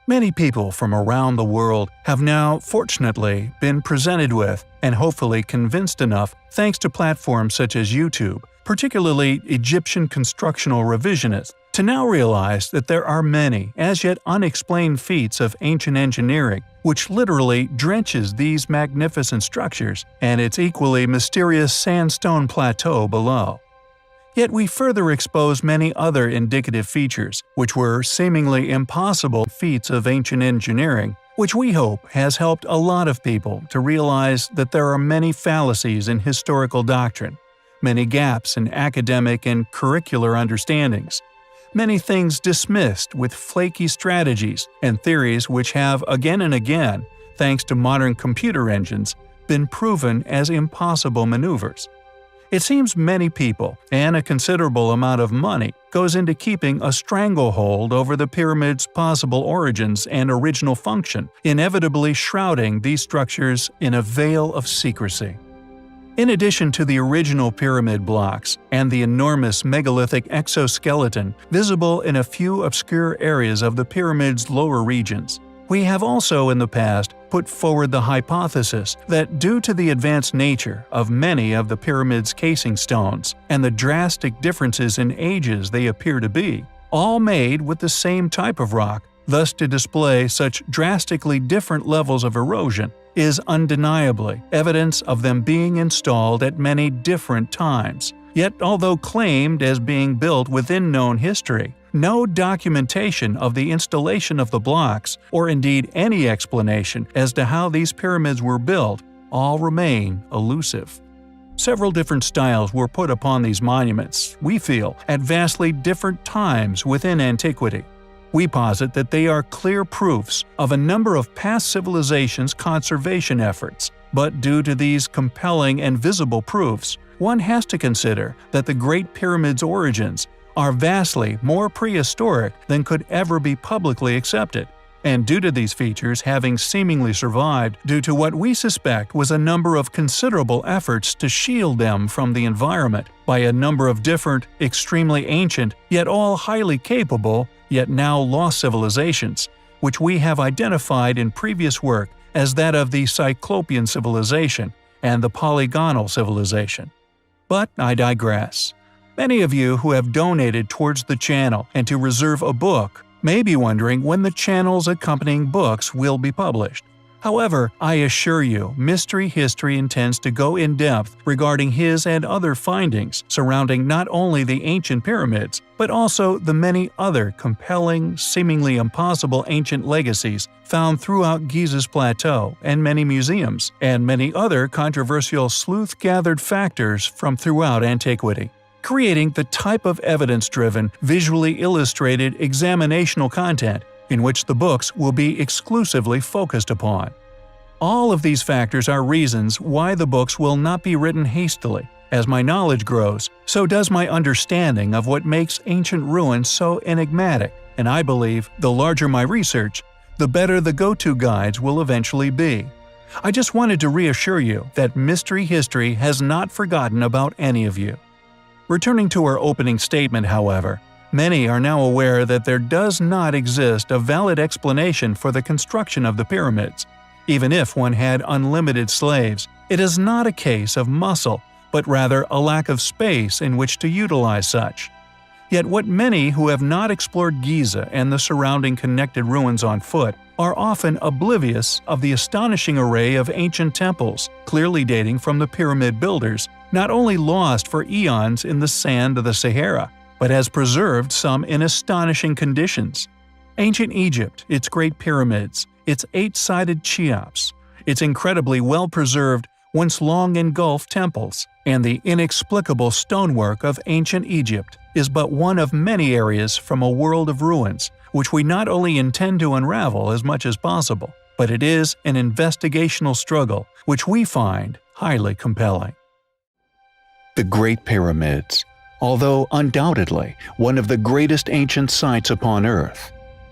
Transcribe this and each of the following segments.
Many people from around the world have now, fortunately, been presented with, and hopefully convinced enough thanks to platforms such as YouTube, particularly Egyptian constructional revisionists, to now realize that there are many, as yet unexplained feats of ancient engineering which literally drenches these magnificent structures and its equally mysterious sandstone plateau below. Yet we further expose many other indicative features, which were seemingly impossible feats of ancient engineering, which we hope has helped a lot of people to realize that there are many fallacies in historical doctrine, many gaps in academic and curricular understandings, many things dismissed with flaky strategies and theories which have again and again, thanks to modern computer engines, been proven as impossible maneuvers. It seems many people, and a considerable amount of money, goes into keeping a stranglehold over the pyramid's possible origins and original function, inevitably shrouding these structures in a veil of secrecy. In addition to the original pyramid blocks and the enormous megalithic exoskeleton visible in a few obscure areas of the pyramid's lower regions, we have also in the past put forward the hypothesis that due to the advanced nature of many of the pyramid's casing stones and the drastic differences in ages they appear to be, all made with the same type of rock, thus to display such drastically different levels of erosion, is undeniably evidence of them being installed at many different times. Yet although claimed as being built within known history, no documentation of the installation of the blocks, or indeed any explanation as to how these pyramids were built, all remain elusive. Several different styles were put upon these monuments, we feel, at vastly different times within antiquity. We posit that they are clear proofs of a number of past civilizations' conservation efforts, but due to these compelling and visible proofs, one has to consider that the Great Pyramid's origins are vastly more prehistoric than could ever be publicly accepted, and due to these features having seemingly survived due to what we suspect was a number of considerable efforts to shield them from the environment by a number of different, extremely ancient, yet all highly capable, yet now lost civilizations, which we have identified in previous work as that of the Cyclopean civilization and the Polygonal civilization. But I digress. Many of you who have donated towards the channel and to reserve a book may be wondering when the channel's accompanying books will be published. However, I assure you, Mystery History intends to go in depth regarding his and other findings surrounding not only the ancient pyramids, but also the many other compelling, seemingly impossible ancient legacies found throughout Giza's plateau and many museums, and many other controversial sleuth-gathered factors from throughout antiquity, creating the type of evidence-driven, visually illustrated examinational content in which the books will be exclusively focused upon. All of these factors are reasons why the books will not be written hastily. As my knowledge grows, so does my understanding of what makes ancient ruins so enigmatic, and I believe the larger my research, the better the go-to guides will eventually be. I just wanted to reassure you that Mystery History has not forgotten about any of you. Returning to our opening statement, however, many are now aware that there does not exist a valid explanation for the construction of the pyramids. Even if one had unlimited slaves, it is not a case of muscle, but rather a lack of space in which to utilize such. Yet what many who have not explored Giza and the surrounding connected ruins on foot are often oblivious of the astonishing array of ancient temples, clearly dating from the pyramid builders, not only lost for eons in the sand of the Sahara, but has preserved some in astonishing conditions. Ancient Egypt, its great pyramids, its 8-sided Cheops, its incredibly well-preserved, once long engulfed temples, and the inexplicable stonework of ancient Egypt is but one of many areas from a world of ruins, which we not only intend to unravel as much as possible, but it is an investigational struggle which we find highly compelling. The Great Pyramids. Although undoubtedly one of the greatest ancient sites upon Earth,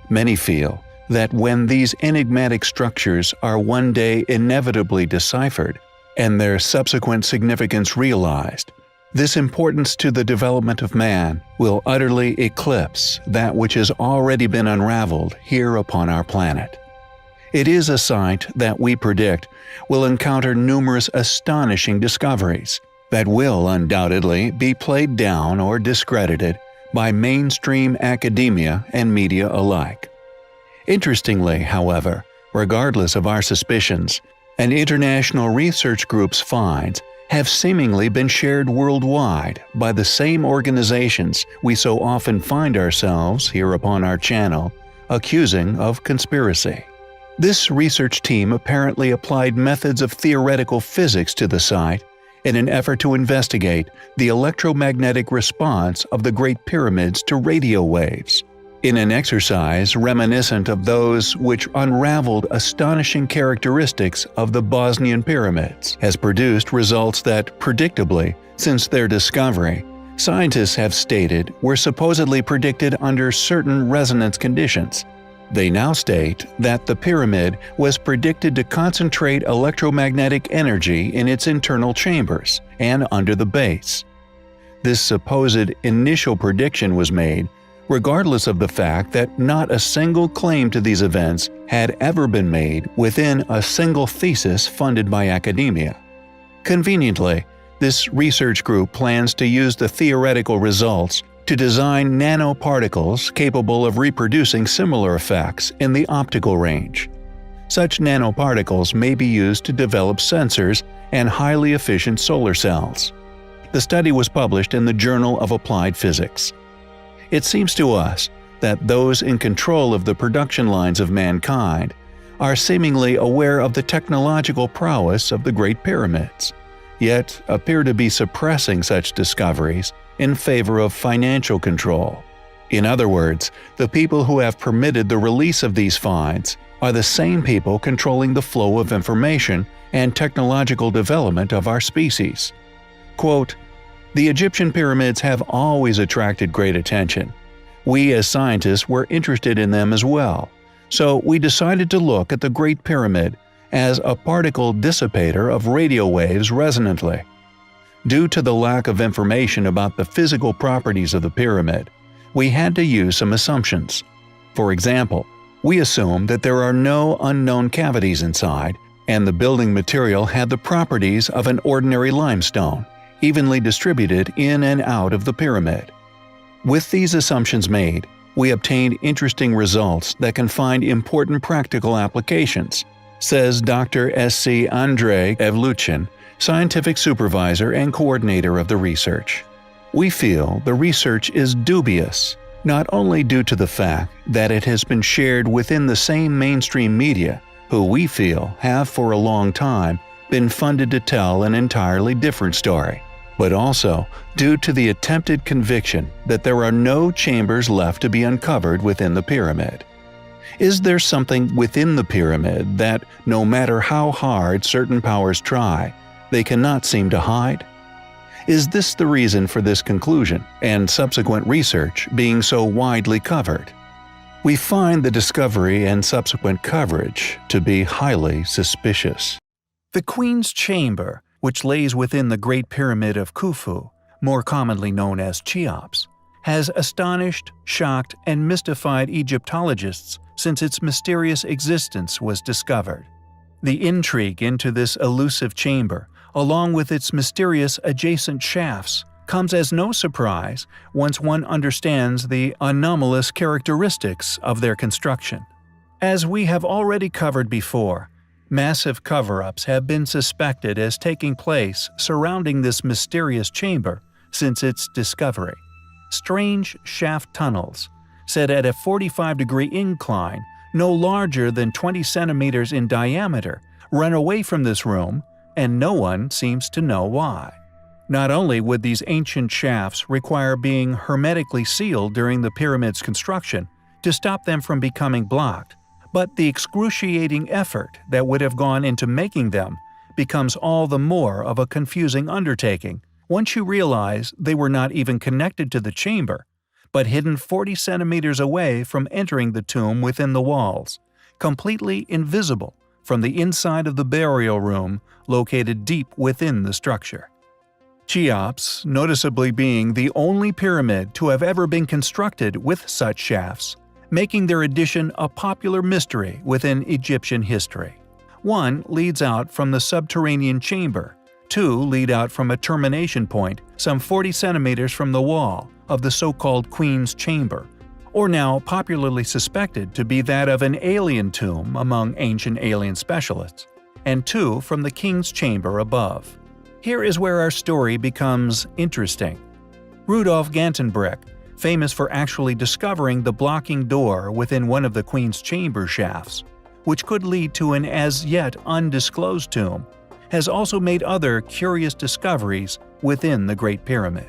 many feel that when these enigmatic structures are one day inevitably deciphered and their subsequent significance realized, This importance to the development of man will utterly eclipse that which has already been unraveled here upon our planet. It is a site that we predict will encounter numerous astonishing discoveries that will undoubtedly be played down or discredited by mainstream academia and media alike. Interestingly, however, regardless of our suspicions, an international research group's finds have seemingly been shared worldwide by the same organizations we so often find ourselves here upon our channel accusing of conspiracy. This research team apparently applied methods of theoretical physics to the site in an effort to investigate the electromagnetic response of the Great Pyramids to radio waves, in an exercise reminiscent of those which unraveled astonishing characteristics of the Bosnian pyramids, has produced results that, predictably, since their discovery, scientists have stated were supposedly predicted under certain resonance conditions. They now state that the pyramid was predicted to concentrate electromagnetic energy in its internal chambers and under the base. This supposed initial prediction was made regardless of the fact that not a single claim to these events had ever been made within a single thesis funded by academia. Conveniently, this research group plans to use the theoretical results to design nanoparticles capable of reproducing similar effects in the optical range. Such nanoparticles may be used to develop sensors and highly efficient solar cells. The study was published in the Journal of Applied Physics. It seems to us that those in control of the production lines of mankind are seemingly aware of the technological prowess of the Great Pyramids, yet appear to be suppressing such discoveries in favor of financial control. In other words, the people who have permitted the release of these finds are the same people controlling the flow of information and technological development of our species. Quote, "The Egyptian pyramids have always attracted great attention. We as scientists were interested in them as well, so we decided to look at the Great Pyramid as a particle dissipator of radio waves resonantly. Due to the lack of information about the physical properties of the pyramid, we had to use some assumptions. For example, we assumed that there are no unknown cavities inside, and the building material had the properties of an ordinary limestone, evenly distributed in and out of the pyramid. With these assumptions made, we obtained interesting results that can find important practical applications," says Dr. S.C. Andrei Evluchin, scientific supervisor and coordinator of the research. "We feel the research is dubious, not only due to the fact that it has been shared within the same mainstream media, who we feel have for a long time been funded to tell an entirely different story, but also due to the attempted conviction that there are no chambers left to be uncovered within the pyramid. Is there something within the pyramid that, no matter how hard certain powers try, they cannot seem to hide? Is this the reason for this conclusion and subsequent research being so widely covered? We find the discovery and subsequent coverage to be highly suspicious." The Queen's Chamber, which lays within the Great Pyramid of Khufu, more commonly known as Cheops, has astonished, shocked, and mystified Egyptologists since its mysterious existence was discovered. The intrigue into this elusive chamber, along with its mysterious adjacent shafts, comes as no surprise once one understands the anomalous characteristics of their construction. As we have already covered before, massive cover-ups have been suspected as taking place surrounding this mysterious chamber since its discovery. Strange shaft tunnels, set at a 45-degree incline no larger than 20 centimeters in diameter, run away from this room, and no one seems to know why. Not only would these ancient shafts require being hermetically sealed during the pyramid's construction to stop them from becoming blocked, but the excruciating effort that would have gone into making them becomes all the more of a confusing undertaking once you realize they were not even connected to the chamber, but hidden 40 centimeters away from entering the tomb within the walls, completely invisible from the inside of the burial room located deep within the structure. Cheops noticeably being the only pyramid to have ever been constructed with such shafts, making their addition a popular mystery within Egyptian history. One leads out from the subterranean chamber, two lead out from a termination point some 40 centimeters from the wall of the so-called Queen's Chamber, or now popularly suspected to be that of an alien tomb among ancient alien specialists, and two from the King's Chamber above. Here is where our story becomes interesting. Rudolf Gantenbrink, famous for actually discovering the blocking door within one of the Queen's Chamber shafts, which could lead to an as-yet undisclosed tomb, has also made other curious discoveries within the Great Pyramid.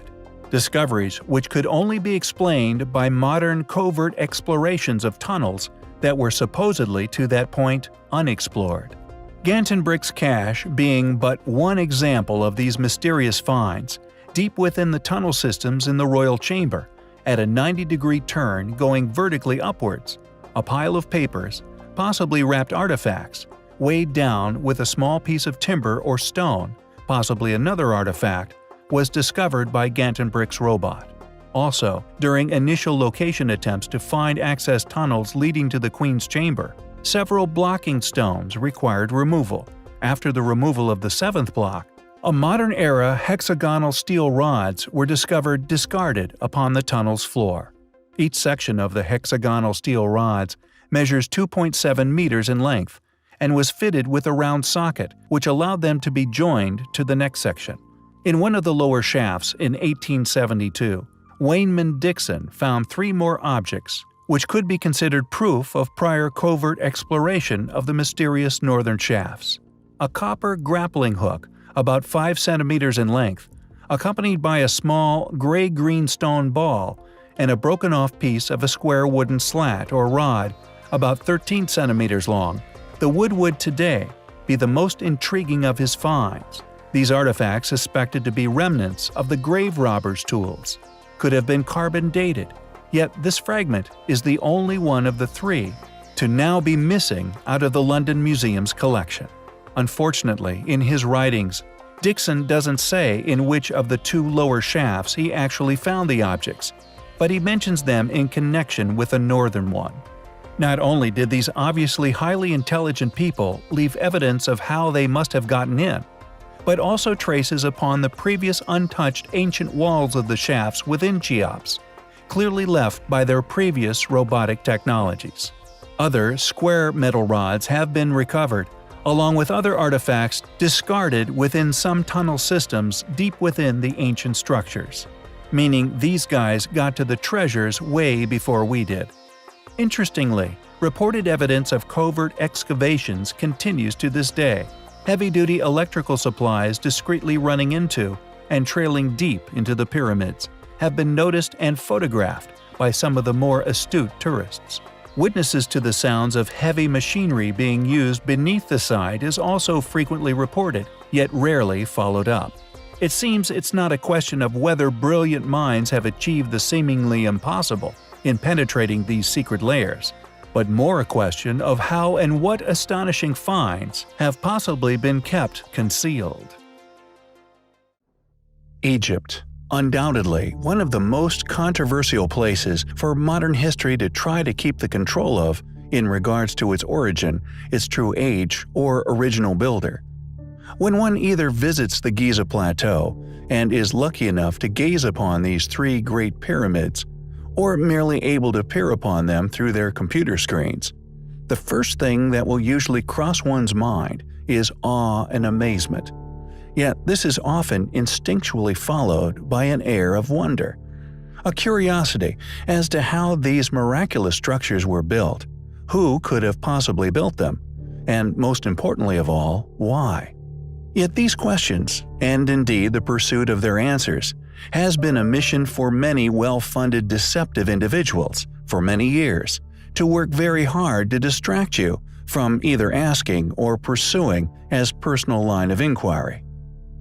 Discoveries which could only be explained by modern covert explorations of tunnels that were supposedly to that point unexplored. Gantenbrink's cache being but one example of these mysterious finds, deep within the tunnel systems in the royal chamber, at a 90-degree turn going vertically upwards, a pile of papers, possibly wrapped artifacts, weighed down with a small piece of timber or stone, possibly another artifact, was discovered by Gantenbrink's robot. Also, during initial location attempts to find access tunnels leading to the Queen's Chamber, several blocking stones required removal. After the removal of the seventh block, a modern-era hexagonal steel rods were discovered discarded upon the tunnel's floor. Each section of the hexagonal steel rods measures 2.7 meters in length and was fitted with a round socket which allowed them to be joined to the next section. In one of the lower shafts in 1872, Wayneman Dixon found three more objects which could be considered proof of prior covert exploration of the mysterious northern shafts. A copper grappling hook about 5 centimeters in length, accompanied by a small gray-green stone ball and a broken-off piece of a square wooden slat or rod about 13 centimeters long, the wood would today be the most intriguing of his finds. These artifacts, suspected to be remnants of the grave robber's tools, could have been carbon-dated, yet this fragment is the only one of the three to now be missing out of the London Museum's collection. Unfortunately, in his writings, Dixon doesn't say in which of the two lower shafts he actually found the objects, but he mentions them in connection with the northern one. Not only did these obviously highly intelligent people leave evidence of how they must have gotten in, but also traces upon the previous untouched ancient walls of the shafts within Cheops, clearly left by their previous robotic technologies. Other square metal rods have been recovered, along with other artifacts discarded within some tunnel systems deep within the ancient structures, meaning these guys got to the treasures way before we did. Interestingly, reported evidence of covert excavations continues to this day, heavy-duty electrical supplies discreetly running into and trailing deep into the pyramids have been noticed and photographed by some of the more astute tourists. Witnesses to the sounds of heavy machinery being used beneath the site is also frequently reported, yet rarely followed up. It seems it's not a question of whether brilliant minds have achieved the seemingly impossible in penetrating these secret layers, but more a question of how and what astonishing finds have possibly been kept concealed. Egypt. Undoubtedly, one of the most controversial places for modern history to try to keep the control of in regards to its origin, its true age, or original builder. When one either visits the Giza Plateau and is lucky enough to gaze upon these three great pyramids, or merely able to peer upon them through their computer screens, the first thing that will usually cross one's mind is awe and amazement. Yet this is often instinctually followed by an air of wonder, a curiosity as to how these miraculous structures were built, who could have possibly built them, and most importantly of all, why. Yet these questions, and indeed the pursuit of their answers, has been a mission for many well-funded deceptive individuals for many years to work very hard to distract you from either asking or pursuing as personal line of inquiry.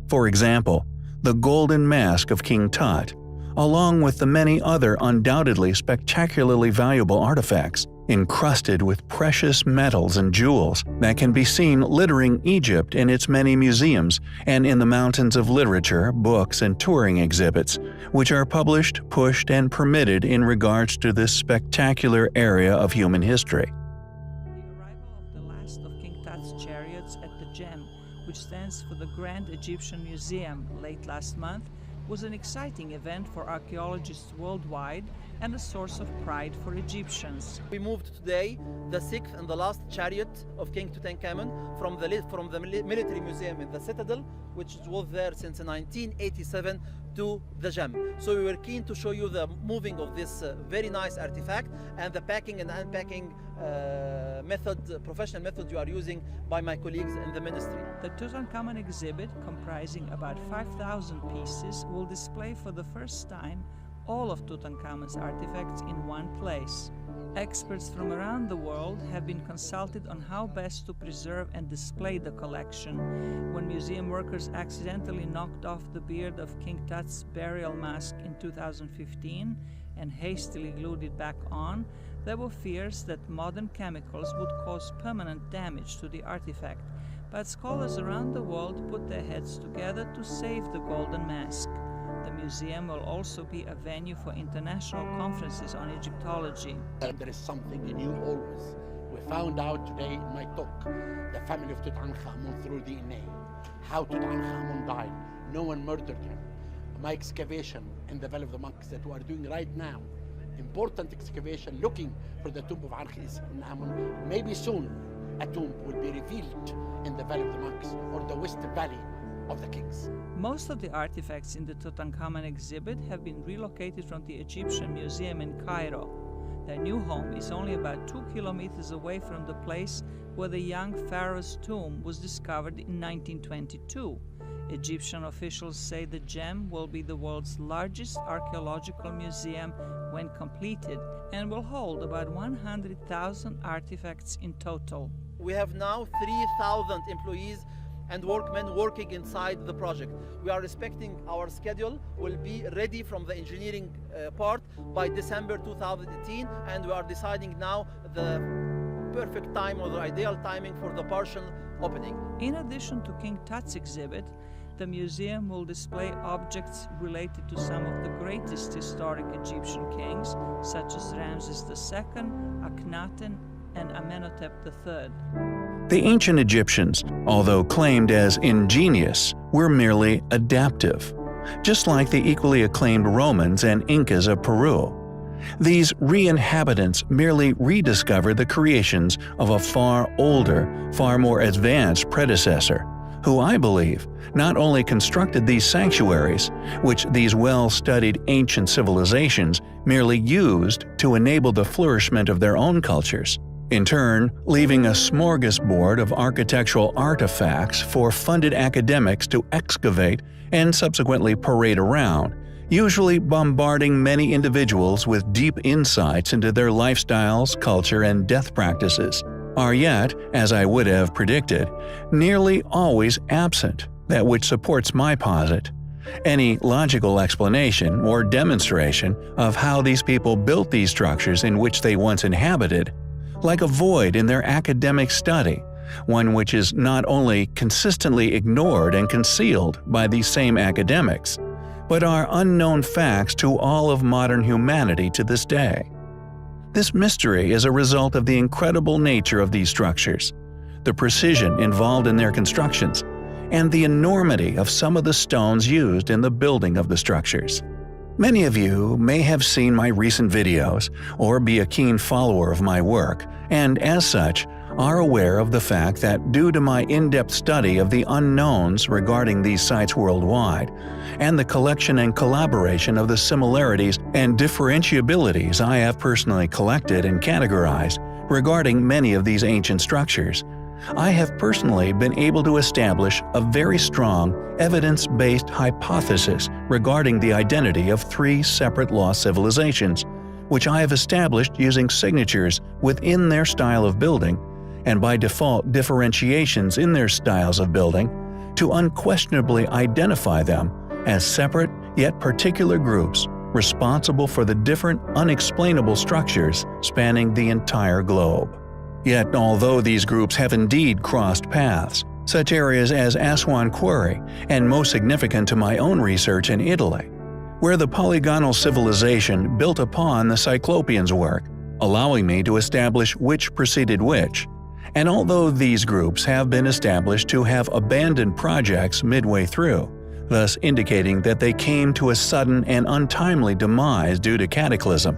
For example, the golden mask of King Tut, along with the many other undoubtedly spectacularly valuable artifacts, encrusted with precious metals and jewels that can be seen littering Egypt in its many museums and in the mountains of literature, books, and touring exhibits, which are published, pushed, and permitted in regards to this spectacular area of human history. The arrival of the last of King Tut's chariots at the Gem, which stands for the Grand Egyptian Museum, late last month, was an exciting event for archaeologists worldwide and a source of pride for Egyptians. We moved today the sixth and the last chariot of King Tutankhamun from the military museum in the Citadel, which was there since 1987, to the Gem. So we were keen to show you the moving of this very nice artifact and the packing and unpacking professional method you are using by my colleagues in the ministry. The Tutankhamun exhibit, comprising about 5,000 pieces, will display for the first time all of Tutankhamun's artifacts in one place. Experts from around the world have been consulted on how best to preserve and display the collection. When museum workers accidentally knocked off the beard of King Tut's burial mask in 2015 and hastily glued it back on, there were fears that modern chemicals would cause permanent damage to the artifact. But scholars around the world put their heads together to save the golden mask. The museum will also be a venue for international conferences on Egyptology. There is something new always. We found out today in my talk the family of Tutankhamun through DNA, how Tutankhamun died. No one murdered him. My excavation in the Valley of the Monks that we are doing right now, important excavation looking for the tomb of Ankh-Amun. Maybe soon a tomb will be revealed in the Valley of the Monks or the West Valley of the Kings. Most of the artifacts in the Tutankhamun exhibit have been relocated from the Egyptian Museum in Cairo. Their new home is only about 2 kilometers away from the place where the young pharaoh's tomb was discovered in 1922. Egyptian officials say the Gem will be the world's largest archaeological museum when completed and will hold about 100,000 artifacts in total. We have now 3,000 employees and workmen working inside the project. We are respecting our schedule. We'll be ready from the engineering part by December 2018, and we are deciding now the perfect time or the ideal timing for the partial opening. In addition to King Tut's exhibit, the museum will display objects related to some of the greatest historic Egyptian kings, such as Ramses II, Akhenaten, and Amenhotep III. The ancient Egyptians, although claimed as ingenious, were merely adaptive, just like the equally acclaimed Romans and Incas of Peru. These re-inhabitants merely rediscovered the creations of a far older, far more advanced predecessor, who I believe not only constructed these sanctuaries, which these well-studied ancient civilizations merely used to enable the flourishment of their own cultures, in turn leaving a smorgasbord of architectural artifacts for funded academics to excavate and subsequently parade around, usually bombarding many individuals with deep insights into their lifestyles, culture, and death practices, are yet, as I would have predicted, nearly always absent that which supports my posit. Any logical explanation or demonstration of how these people built these structures in which they once inhabited, like a void in their academic study, one which is not only consistently ignored and concealed by these same academics, but are unknown facts to all of modern humanity to this day. This mystery is a result of the incredible nature of these structures, the precision involved in their constructions, and the enormity of some of the stones used in the building of the structures. Many of you may have seen my recent videos or be a keen follower of my work, and as such, are aware of the fact that due to my in-depth study of the unknowns regarding these sites worldwide, and the collection and collaboration of the similarities and differentiabilities I have personally collected and categorized regarding many of these ancient structures, I have personally been able to establish a very strong, evidence-based hypothesis regarding the identity of 3 separate lost civilizations, which I have established using signatures within their style of building, and by default differentiations in their styles of building, to unquestionably identify them as separate yet particular groups responsible for the different unexplainable structures spanning the entire globe. Yet, although these groups have indeed crossed paths, such areas as Aswan Quarry, and most significant to my own research in Italy, where the polygonal civilization built upon the Cyclopeans' work, allowing me to establish which preceded which, and although these groups have been established to have abandoned projects midway through, thus indicating that they came to a sudden and untimely demise due to cataclysm,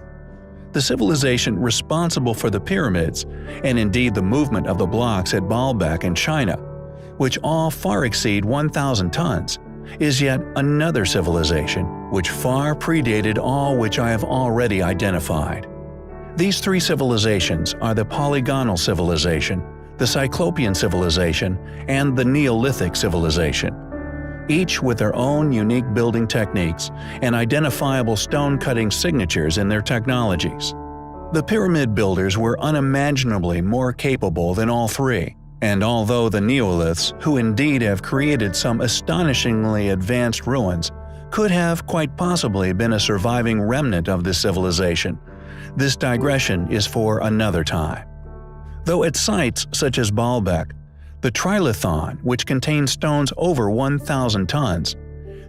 the civilization responsible for the pyramids, and indeed the movement of the blocks at Baalbek in China, which all far exceed 1,000 tons, is yet another civilization which far predated all which I have already identified. These three civilizations are the polygonal civilization, the Cyclopean civilization, and the Neolithic civilization, each with their own unique building techniques and identifiable stone-cutting signatures in their technologies. The pyramid builders were unimaginably more capable than all three, and although the Neoliths, who indeed have created some astonishingly advanced ruins, could have quite possibly been a surviving remnant of this civilization, this digression is for another time. Though at sites such as Baalbek, the Trilithon, which contains stones over 1,000 tons,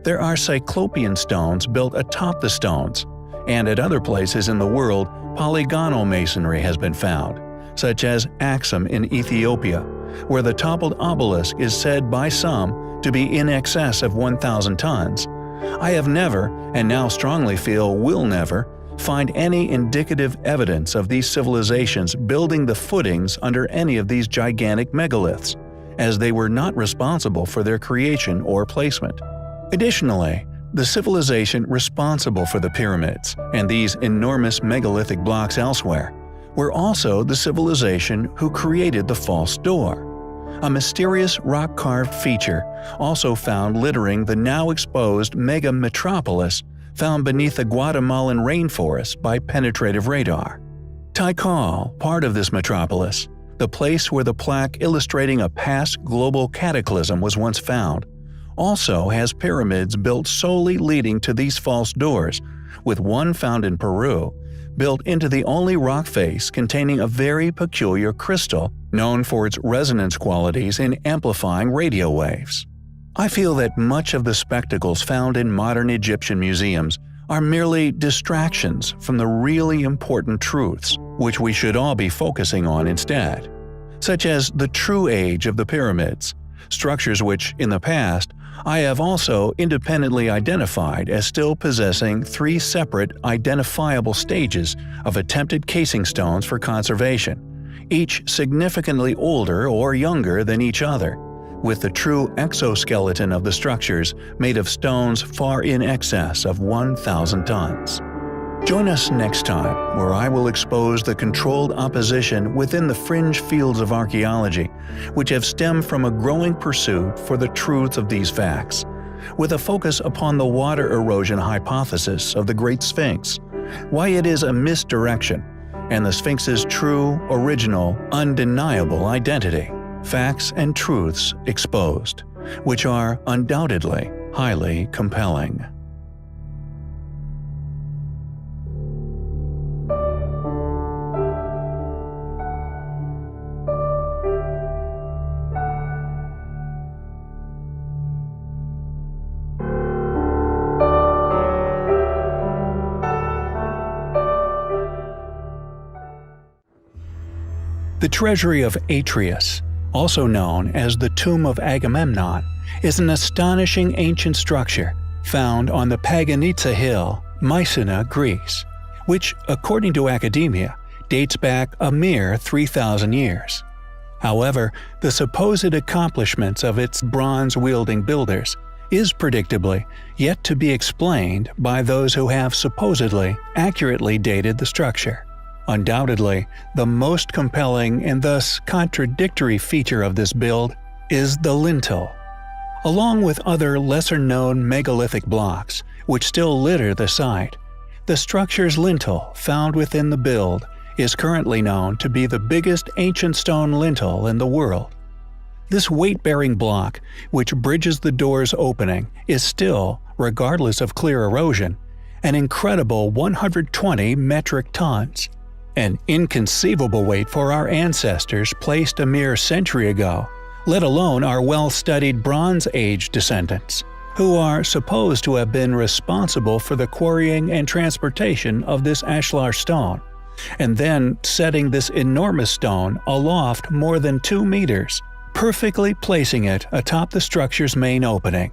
there are Cyclopean stones built atop the stones, and at other places in the world polygonal masonry has been found, such as Axum in Ethiopia, where the toppled obelisk is said by some to be in excess of 1,000 tons. I have never, and now strongly feel will never, find any indicative evidence of these civilizations building the footings under any of these gigantic megaliths, as they were not responsible for their creation or placement. Additionally, the civilization responsible for the pyramids and these enormous megalithic blocks elsewhere were also the civilization who created the false door, a mysterious rock-carved feature also found littering the now exposed mega metropolis found beneath the Guatemalan rainforest by penetrative radar. Tikal, part of this metropolis, the place where the plaque illustrating a past global cataclysm was once found, also has pyramids built solely leading to these false doors, with one found in Peru, built into the only rock face containing a very peculiar crystal known for its resonance qualities in amplifying radio waves. I feel that much of the spectacles found in modern Egyptian museums are merely distractions from the really important truths, which we should all be focusing on instead, such as the true age of the pyramids, structures which, in the past, I have also independently identified as still possessing three separate identifiable stages of attempted casing stones for conservation, each significantly older or younger than each other, with the true exoskeleton of the structures made of stones far in excess of 1,000 tons. Join us next time, where I will expose the controlled opposition within the fringe fields of archaeology, which have stemmed from a growing pursuit for the truth of these facts, with a focus upon the water erosion hypothesis of the Great Sphinx, why it is a misdirection, and the Sphinx's true, original, undeniable identity. Facts and truths exposed, which are undoubtedly highly compelling. The treasury of Atreus, also known as the Tomb of Agamemnon, is an astonishing ancient structure found on the Paganitsa Hill, Mycenae, Greece, which, according to academia, dates back a mere 3,000 years. However, the supposed accomplishments of its bronze-wielding builders is predictably yet to be explained by those who have supposedly accurately dated the structure. Undoubtedly, the most compelling and thus contradictory feature of this build is the lintel. Along with other lesser-known megalithic blocks, which still litter the site, the structure's lintel found within the build is currently known to be the biggest ancient stone lintel in the world. This weight-bearing block, which bridges the door's opening, is still, regardless of clear erosion, an incredible 120 metric tons, an inconceivable weight for our ancestors placed a mere century ago, let alone our well-studied Bronze Age descendants, who are supposed to have been responsible for the quarrying and transportation of this ashlar stone, and then setting this enormous stone aloft more than 2 meters, perfectly placing it atop the structure's main opening.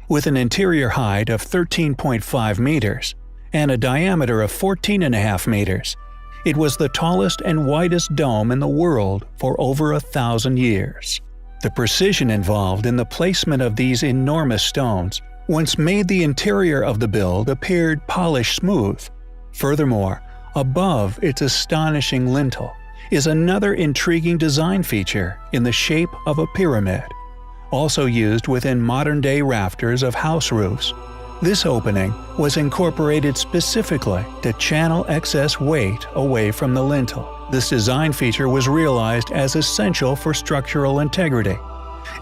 With an interior height of 13.5 meters and a diameter of 14.5 meters, it was the tallest and widest dome in the world for over 1,000 years. The precision involved in the placement of these enormous stones once made the interior of the build appear polished smooth. Furthermore, above its astonishing lintel is another intriguing design feature in the shape of a pyramid, also used within modern-day rafters of house roofs. This opening was incorporated specifically to channel excess weight away from the lintel. This design feature was realized as essential for structural integrity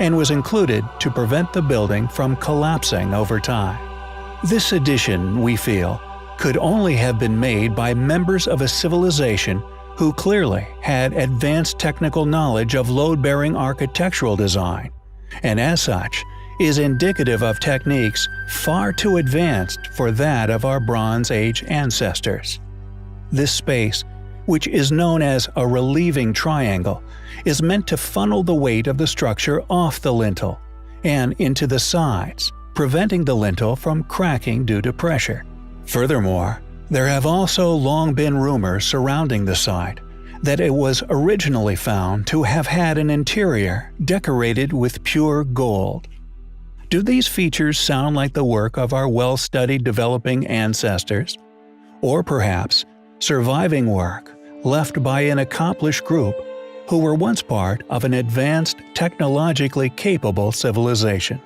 and was included to prevent the building from collapsing over time. This addition, we feel, could only have been made by members of a civilization who clearly had advanced technical knowledge of load-bearing architectural design, and as such, is indicative of techniques far too advanced for that of our Bronze Age ancestors. This space, which is known as a relieving triangle, is meant to funnel the weight of the structure off the lintel and into the sides, preventing the lintel from cracking due to pressure. Furthermore, there have also long been rumors surrounding the site that it was originally found to have had an interior decorated with pure gold. Do these features sound like the work of our well-studied developing ancestors? Or perhaps surviving work left by an accomplished group who were once part of an advanced, technologically capable civilization?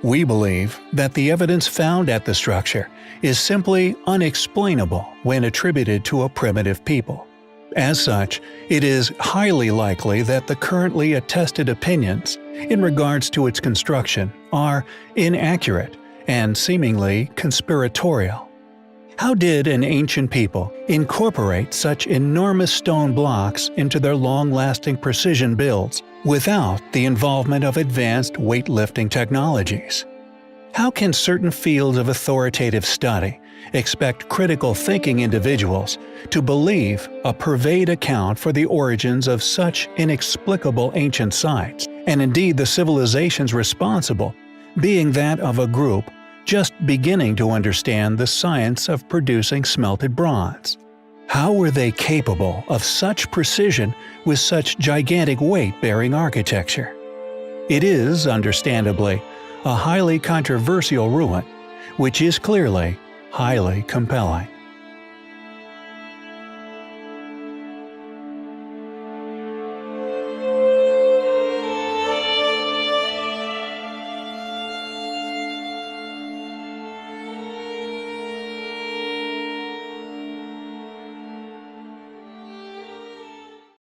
We believe that the evidence found at the structure is simply unexplainable when attributed to a primitive people. As such, it is highly likely that the currently attested opinions in regards to its construction are inaccurate and seemingly conspiratorial. How did an ancient people incorporate such enormous stone blocks into their long-lasting precision builds without the involvement of advanced weightlifting technologies? How can certain fields of authoritative study expect critical thinking individuals to believe a purveyed account for the origins of such inexplicable ancient sites, and indeed the civilizations responsible being that of a group just beginning to understand the science of producing smelted bronze? How were they capable of such precision with such gigantic weight-bearing architecture? It is, understandably, a highly controversial ruin, which is clearly highly compelling.